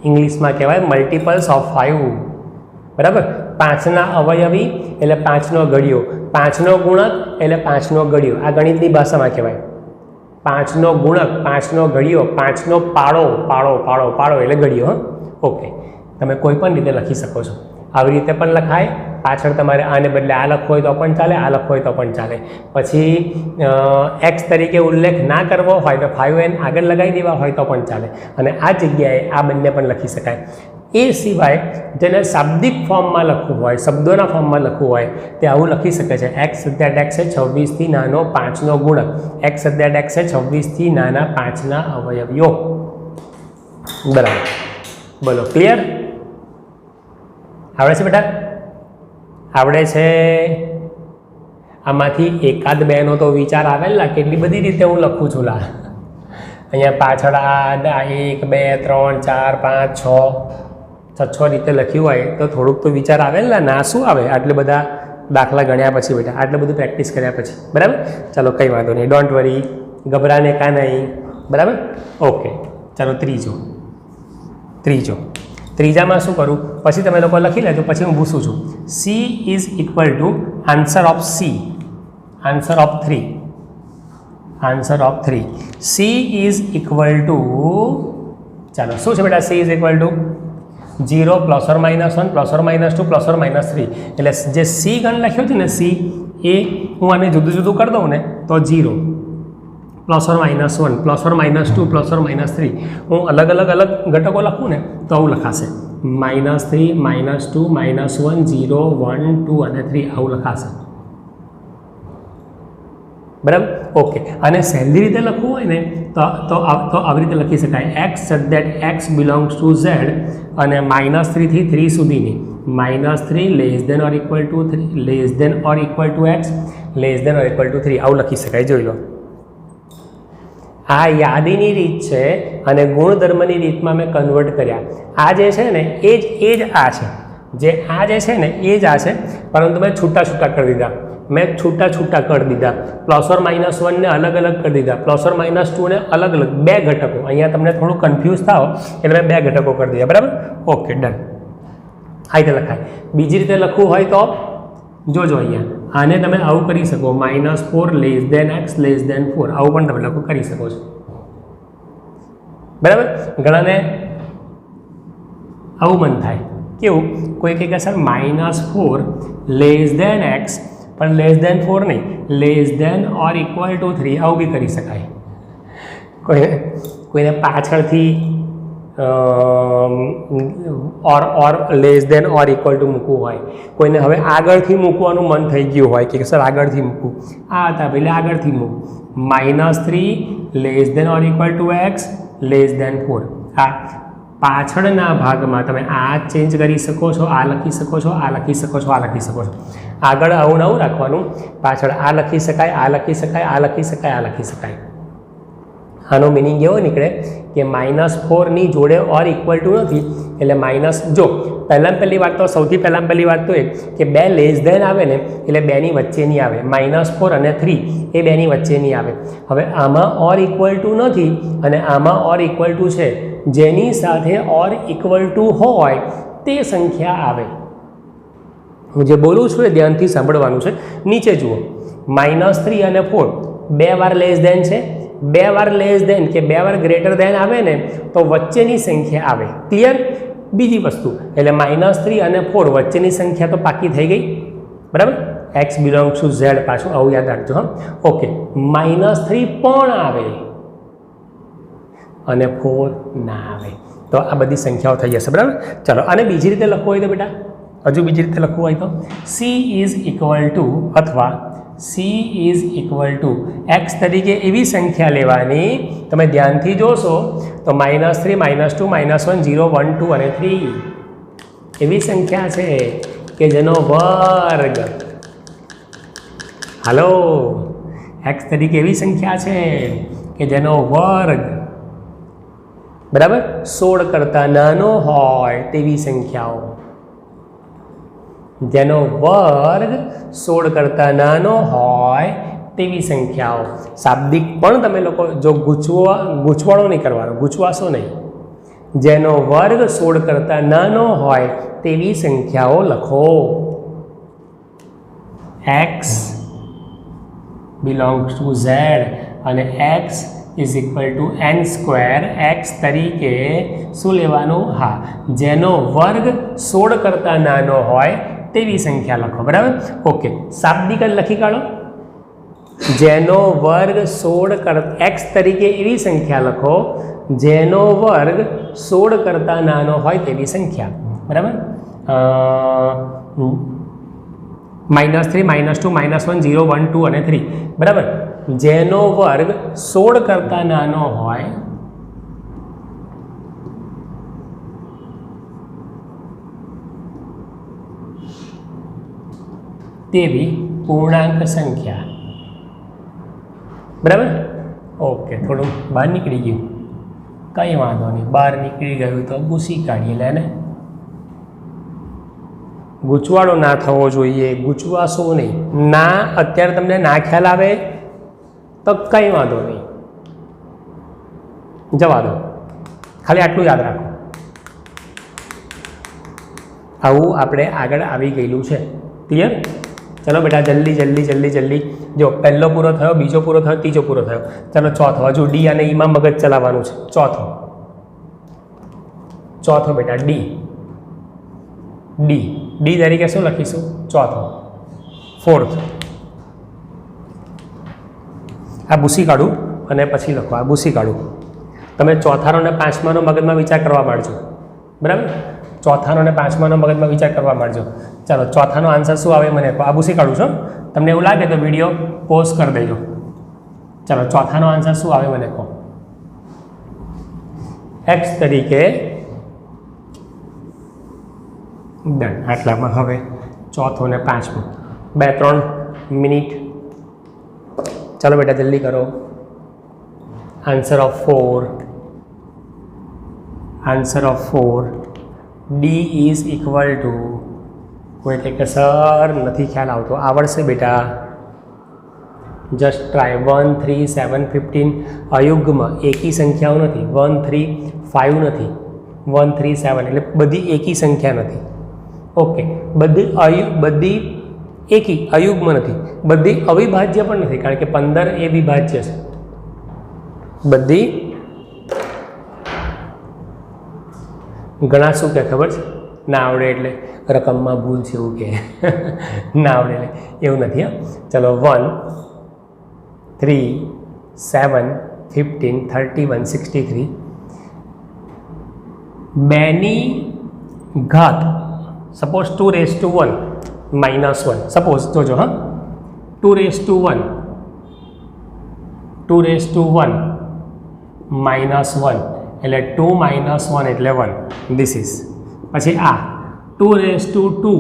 ઇંગ્લિશમાં કહેવાય મલ્ટિપલ્સ ઓફ 5. બરાબર. 5ના અવયવી એટલે 5નો ઘડિયો, 5નો ગુણક એટલે 5નો ઘડિયો. આ ગણિતની ભાષામાં કહેવાય 5નો ગુણક, 5નો ઘડિયો, 5નો પાડો એટલે ઘડિયો. ઓકે, તમે કોઈ પણ રીતે લખી શકો છો. આવી રીતે પણ લખાય. પાછળ તમારે આને બદલે આ લખવો હોય તો પણ ચાલે, આ લખવો હોય તો પણ ચાલે. પછી એક્સ તરીકે ઉલ્લેખ ના કરવો હોય તો 5n આગળ લગાવી દેવા હોય તો પણ ચાલે. અને આ જગ્યાએ આ બંને પણ લખી શકાય. એ સિવાય જેને શાબ્દિક ફોર્મમાં લખવું હોય, શબ્દોના ફોર્મમાં લખવું હોય તે આવું લખી શકે છે. એક્સ દેટ એક્સ એ 26થી નાનો 5નો ગુણક, એક્સ દેટ એક્સ એ 26થી નાના 5ના અવયવીઓ. બરાબર. બોલો, ક્લિયર? આવડે છે બેટા? આવડે છે? આમાંથી એકાદ બેનો તો વિચાર આવેલા કેટલી બધી રીતે હું લખું છું. અહીંયા પાછળ આ 1, 2, 3, 4, 5, 6 રીતે લખ્યું હોય તો થોડુંક તો વિચાર આવેલા. ના શું આવે આટલે બધા દાખલા ગણ્યા પછી બેટા, આટલું બધું પ્રેક્ટિસ કર્યા પછી. બરાબર. ચાલો, કંઈ વાંધો નહીં, ડોન્ટ વરી, ગભરાને કાં નહીં. બરાબર. ઓકે, ચાલો ત્રીજામાં શું કરું પછી તમે લોકો લખી લેજો, પછી હું પૂછું છું. She is equal to answer of 3. She is equal two, ચાલો શું છે બેટા? She is equal two 0 +or -1 +or -2 +or -3. એટલે જે સી ગણ લખ્યો છે ને, સી એ હું આને જુદું જુદું કરી દઉં ને તો 0 +or -1 +or -2 +or -3. હું અલગ ઘટકો લખું ને તો આવું લખાશે. -3 -2 -1 0 1 2 અને 3 આવું લખાશે. બરાબર. ઓકે, અને સહેલી રીતે લખવું હોય ને તો આવી રીતે લખી શકાય. X that x belongs to Z અને -3 થી 3 સુધીની -3 3 x <= 3 આવું લખી શકાય. જોઈ લો, આ યાદીની રીત છે અને ગુણધર્મની રીતમાં મેં કન્વર્ટ કર્યા. આ જે છે ને એ જ આ છે, આ જે છે ને એ જ આ છે, પરંતુ મેં છૂટા કરી દીધા. +or -1 ને અલગ કરી દીધા, +or -2 ને અલગ બે ઘટકો. અહીંયા તમને થોડું કન્ફ્યુઝ થાવ એટલે મેં બે ઘટકો કરી દીધા. બરાબર. Okay, done. આ રીતે લખાય. બીજી રીતે લખવું હોય તો જોજો, અહીંયા આને તમે આવું કરી શકો, -4 x <4 આવું પણ તમે લોકો કરી શકો છો. બરાબર. ઘણાને આવું મન થાય, કેવું? કોઈ કહે કે સર -4 x પણ <4 નહીં, <= 3 આવું બી કરી શકાય. કોઈને પાછળથી ઓર મૂકવું હોય, કોઈને હવે આગળથી મૂકવાનું મન થઈ ગયું હોય કે સર આગળથી મૂકવું, આ હતા એટલે આગળથી મૂક. -3 <= x <4. આ પાછળના ભાગમાં તમે આ ચેન્જ કરી શકો છો, આ લખી શકો છો, આ લખી શકો છો, આ લખી શકો છો. આગળ આવું નવું રાખવાનું, પાછળ આ લખી શકાય, આ લખી શકાય, આ લખી શકાય, આ લખી શકાય. આનો મિનિંગ એવો નીકળે કે -4 ની જોડે ઓર ઇક્વલ ટુ નથી, એટલે જો પહેલી વાત તો સૌથી પહેલી વાત તો એ કે 2 લેસ ધેન આવે ને એટલે 2 ની વચ્ચેની આવે. -4 અને 3 એ 2 ની વચ્ચેની આવે. હવે આમાં ઓર ઇક્વલ ટુ નથી અને આમાં ઓર ઇક્વલ ટુ છે, જેની સાથે ઓર ઇક્વલ ટુ હોય તે સંખ્યા આવે. હું જે બોલું છું એ ધ્યાનથી સાંભળવાનું છે. નીચે જુઓ, -3 અને 4 2 વાર લેસ ધેન છે, 2 વાર લેસ ધેન કે 2 વાર ગ્રેટર ધેન આવે ને તો વચ્ચેની સંખ્યા આવે. ક્લિયર? બીજી વસ્તુ એટલે -3 અને 4 વચ્ચેની સંખ્યા તો પાકી થઈ ગઈ. બરાબર. x બિલોંગ્સ ટુ z પાછું આવું યાદ રાખજો. હા, ઓકે. -3 પણ આવે અને 4 ના આવે તો આ બધી સંખ્યાઓ થઈ જશે. બરાબર. ચાલો, આને બીજી રીતે લખવું હોય તો બેટા, હજુ બીજી રીતે લખવું હોય તો c ઇઝ ઇક્વલ ટુ અથવા c is equal to x તરીકે એવી સંખ્યા લેવાની, તમે ધ્યાનથી જોશો તો -3, -2, -1, 0, 1, 2 અને 3 એવી સંખ્યા છે કે જેનો વર્ગ, હાલો, x તરીકે એવી સંખ્યા છે કે જેનો વર્ગ બરાબર 16 કરતાં નાનો હોય તેવી સંખ્યાઓ, જેનો વર્ગ 16 કરતાં નાનો હોય તેવી સંખ્યાઓ. શાબ્દિક પણ તમે લોકો જો ગૂંચવાળો નહીં કરવાનો, ગૂંચવાશો નહીં. જેનો વર્ગ 16 કરતાં નાનો હોય તેવી સંખ્યાઓ લખો. x બિલોંગ્સ ટુ z અને x is equal to n square. x તરીકે શું લેવાનું? હા, જેનો વર્ગ 16 કરતાં નાનો હોય તેવી સંખ્યા લખો. બરાબર, ઓકે. શાબ્દિક જ લખી કાઢો. જેનો વર્ગ 16 x તરીકે એવી સંખ્યા લખો જેનો વર્ગ 16 કરતાં નાનો હોય તેવી સંખ્યા. બરાબર, -3, -2, -1, 0, 1, 2 અને 3. બરાબર, જેનો વર્ગ 16 કરતાં નાનો હોય તેવી પૂર્ણાંક સંખ્યા. બરાબર, ઓકે. થોડું બહાર નીકળી ગયું, કંઈ વાંધો નહીં. બહાર નીકળી ગયું તો ભૂસી કાઢીએ. લે ને, ગૂંચવાડો ના થવો જોઈએ, ગૂંચવાશો નહીં. ના અત્યારે તમને ના ખ્યાલ આવે તો કંઈ વાંધો નહીં, જવા દો. ખાલી આટલું યાદ રાખો. આવું આપણે આગળ આવી ગયેલું છે. ક્લિયર? ચલો બેટા, જલ્દી જલ્દી જલ્દી જલ્દી. જો પહેલો પૂરો થયો, બીજો પૂરો થયો, ત્રીજો પૂરો થયો. ચલો ચોથો. હજુ ડી અને ઈમાં મગજ ચલાવવાનું છે. ચોથો બેટા, ડી. ડી તરીકે શું લખીશું? ચોથો. ફોર્થ. આ ભૂસી કાઢું અને પછી લખો. આ ભૂસી કાઢું. તમે ચોથાનો અને પાંચમાનો મગજમાં વિચાર કરવા માંડજો. બરાબર, ચોથાનો અને પાંચમાનો મગજમાં વિચાર કરવા માંડજો. ચાલો, ચોથાનો આન્સર શું આવે મને કહો. આ ભૂસી કાઢું છું. તમને એવું લાગે તો વિડીયો પોઝ કરી દેજો. ચાલો, ચોથાનો આન્સર શું આવે મને કહો. x તરીકે ડન. આટલામાં હવે ચોથો ને પાંચમો 2-3 મિનિટ. ચાલો બેટા, જલ્દી કરો. Answer of 4 D is equal two, કોઈ એટલે કે સર નથી ખ્યાલ આવતો, આવડશે બેટા, જસ્ટ ટ્રાય. 1, 3, 7, 15 અયુગ્મ એકી સંખ્યાઓ નથી. 1, 3, 5 નથી. 1, 3, 7 એટલે બધી એકી સંખ્યા નથી. ઓકે, બધી એકી અયુગ્મ નથી. બધી અવિભાજ્ય પણ નથી, કારણ કે 15 એ વિભાજ્ય છે. બધી ઘણા શું કે ખબર છે? ના આવડે એટલે રકમમાં ભૂલ છે એવું કે. ના આવડે એટલે એવું નથી. હા, ચલો. 1, 3, 7, 15, 31, 63 બેની ઘાત. સપોઝ 2⁻1 -1. સપોઝ જોજો, હા, 2⁻1 -1 એટલે 2 - 1 એટલે 1. This is. પછી આ 2⁻2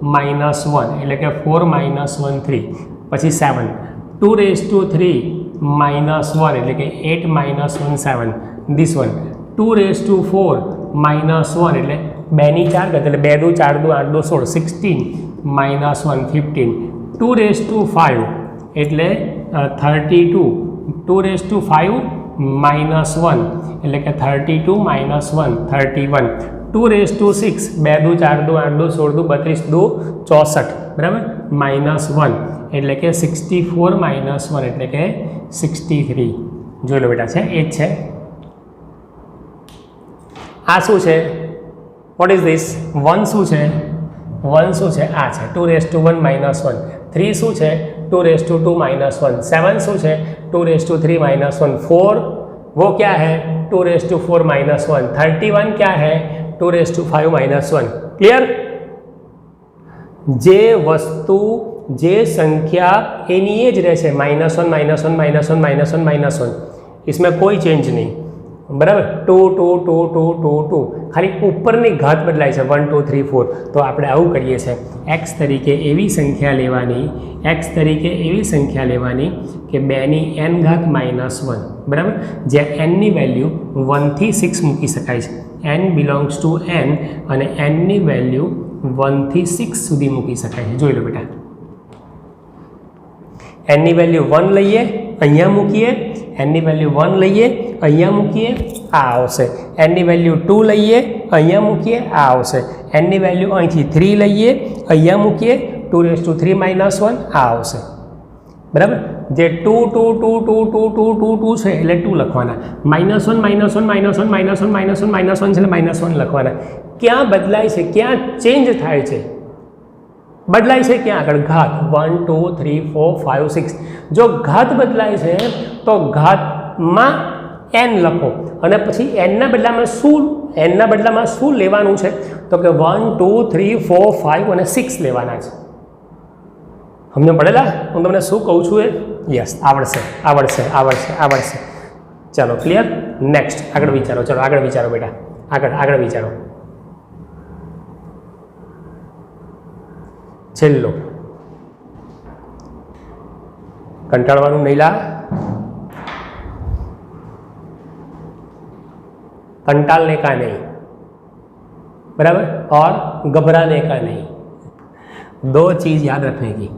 -1 એટલે કે 4 - 1 3. પછી 7 2⁻3 -1 એટલે કે 8 - 1 7. ધીસ વન 2⁻4 -1 એટલે 2 ની 4 ગત એટલે 2 × 2 = 4 × 2 = 16. 16 - 1 15. 2⁵ એટલે 32. 2⁵ -1 એટલે કે 32 - 1 31. 2⁶ 2 × 2 = 4 × 2 = 8 × 2 = 16 32 2 64. બરાબર, -1 એટલે કે 64 - 1 એટલે કે 63. જોઈ લો બેટા, છે એ જ છે. આ શું છે? What is this? 1 શું છે? 1 શું છે? આ છે 2⁻1 - 1. 3 શું છે? 2⁻2 - 1. 7 શું છે? 2⁻3 - 1. 4 वो क्या है? 2⁻4 - 1. 31 क्या है? 2⁵ - 1. क्लियर? જે વસ્તુ જે સંખ્યા એની એ જ રહેશે -1 -1 -1 -1 -1 इसमें कोई चेंज नहीं बराबर 2 2 2 2 2 2 खाली ઉપરની ઘાત બદલાય છે 1 2 3 4 તો આપણે આવું કરીએ છીએ x તરીકે એવી સંખ્યા લેવાની કે 2 ની n ઘાત -1 બરાબર જે n ની વેલ્યુ 1 થી 6 મૂકી શકાય છે n બિલોંગ્સ ટુ n અને n ની વેલ્યુ 1 થી 6 સુધી મૂકી શકાય છે જોઈ લો બેટા n ની વેલ્યુ 1 લઈએ અહીંયા મૂકીએ n ની વેલ્યુ 1 લઈએ અહીંયા મૂકીએ આ આવશે n ની વેલ્યુ 2 લઈએ અહીંયા મૂકીએ આ આવશે n ની વેલ્યુ અહીંથી 3 લઈએ અહીંયા મૂકીએ 2⁻³ - 1 આ આવશે બરાબર જે 2 2 2 2 2 2 2 2 છે એટલે 2 લખવાના -1 -1 -1 -1 -1 -1 છે એટલે -1 લખવાના ક્યાં બદલાય છે ક્યાં ચેન્જ થાય છે બદલાય છે ક્યાં આગળ ઘાત 1 2 3 4 5 6 જો ઘાત બદલાય છે તો ઘાતમાં n લખો અને પછી n ના બદલામાં શું લેવાનું છે તો કે 1 2 3 4 5 અને 6 લેવાના છે સમજ પડેલા હું તમને શું કહું છું એ યસ આવડશે ચાલો ક્લિયર નેક્સ્ટ આગળ વિચારો બેટા આગળ વિચારો છેલ્લો કંટાળવાનું નહીં લા कंटालने का नहीं बराबर और घबराने का नहीं 2 चीज याद रखने की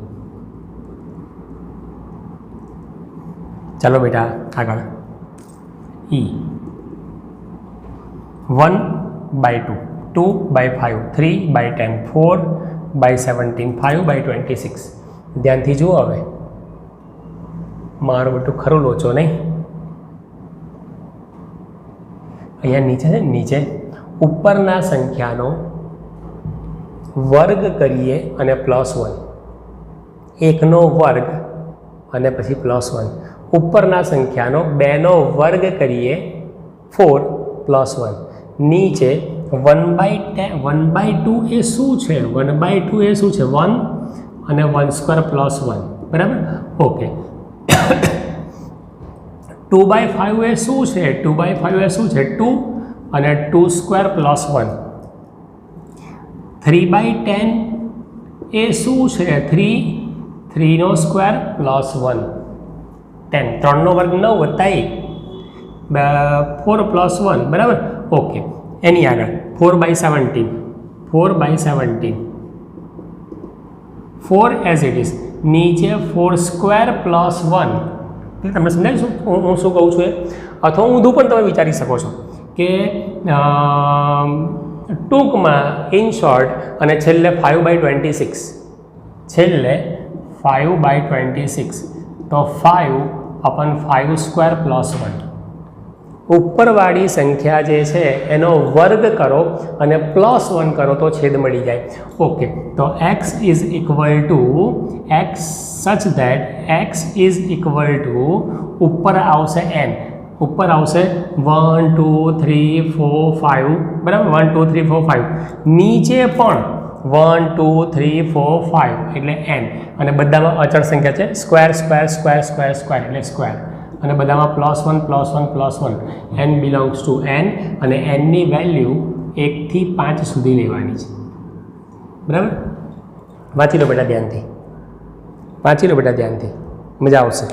चलो बेटा आगे ई 1/2 2/5 3/10 4/17 5/26 ધ્યાનથી જુઓ હવે મારું બેટું ખરું લોચો નહીં અહીંયા નીચે ઉપરના સંખ્યાનો વર્ગ કરીએ અને +1 1નો વર્ગ અને પછી +1 ઉપરના સંખ્યાનો 2નો વર્ગ કરીએ 4 +1 નીચે 1/2 એ શું છે 1/2 એ શું છે 1 અને 1² +1 બરાબર ઓકે 2/5 એ શું છે 2/5 એ શું છે 2 અને 2² +1 3/10 એ શું છે 3નો સ્ક્વેર +1 10 3નો વર્ગ 9 + 1 4 +1 બરાબર ઓકે એની આગળ 4/17 4 એઝ ઇટ ઇઝ નીચે 4² +1 તમને સમજાય શું હું શું કહું છું એ અથવા ઊંધું પણ તમે વિચારી શકો છો કે ટૂંકમાં ઇન શોર્ટ અને છેલ્લે 5/26 તો 5/5² +1 ઉપરવાળી સંખ્યા જે છે એનો વર્ગ કરો અને +1 કરો તો છેદ મળી જાય ઓકે તો x is equal to x સચ that x is equal two ઉપર આવશે n ઉપર આવશે 1 2 3 4 5 બરાબર 1 2 3 4 5 નીચે પણ 1 2 3 4 5 એટલે n અને બધામાં અચળ સંખ્યા છે સ્ક્વેર એટલે સ્ક્વેર અને બધામાં +1 n બિલોંગ્સ ટુ n અને n ની વેલ્યુ 1 થી 5 સુધી લેવાની છે બરાબર વાંચી લો બેટા ધ્યાનથી મજા આવશે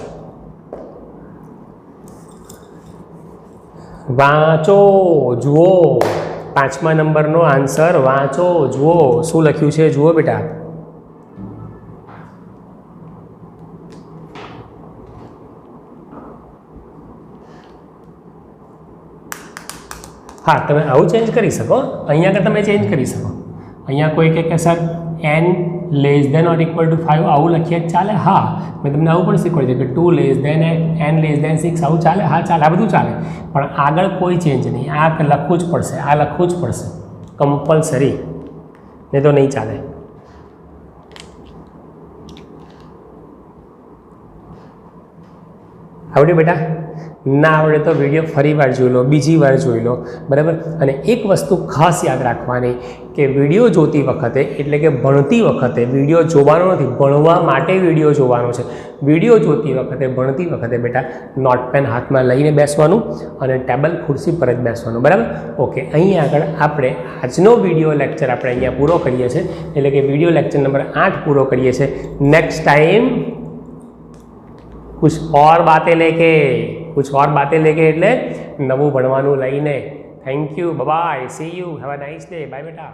વાંચો જુઓ 5મા નંબરનો આન્સર વાંચો જુઓ શું લખ્યું છે જુઓ બેટા હા તમે આવું ચેન્જ કરી શકો અહીંયા આગળ તમે ચેન્જ કરી શકો અહીંયા કોઈ કહે કે સર n < 5 આવું લખીએ ચાલે હા મેં તમને આવું પણ શીખવાડ્યું કે 2 n < 6 આવું ચાલે હા ચાલે આ બધું ચાલે પણ આગળ કોઈ ચેન્જ નહીં આ લખવું જ પડશે કમ્પલસરી નહીં તો નહીં ચાલે આવડ્યું બેટા ના આવડે તો વિડીયો ફરી વાર જોઈ લો, બીજી વાર જોઈ લો, બરાબર. અને એક વસ્તુ ખાસ યાદ રાખવાની કે વિડીયો જોતી વખતે એટલે કે ભણતી વખતે વિડીયો જોવાનો નથી, ભણવા માટે વિડીયો જોવાનો છે. વિડીયો જોતી વખતે ભણતી વખતે બેટા નોટપેન હાથમાં લઈને બેસવાનું અને ટેબલ ખુરશી પર જ બેસવાનું, બરાબર. ઓકે, અહીં આગળ આપણે આજનો વિડીયો લેક્ચર આપણે અહીંયા પૂરો કરીએ છીએ, એટલે કે વિડીયો લેક્ચર નંબર 8 પૂરો કરીએ છીએ. નેક્સ્ટ ટાઈમ कुछ और बातें लेके એટલે નવું ભણવાનું લઈને. Thank you, bye, see you, have a nice day, bye બેટા.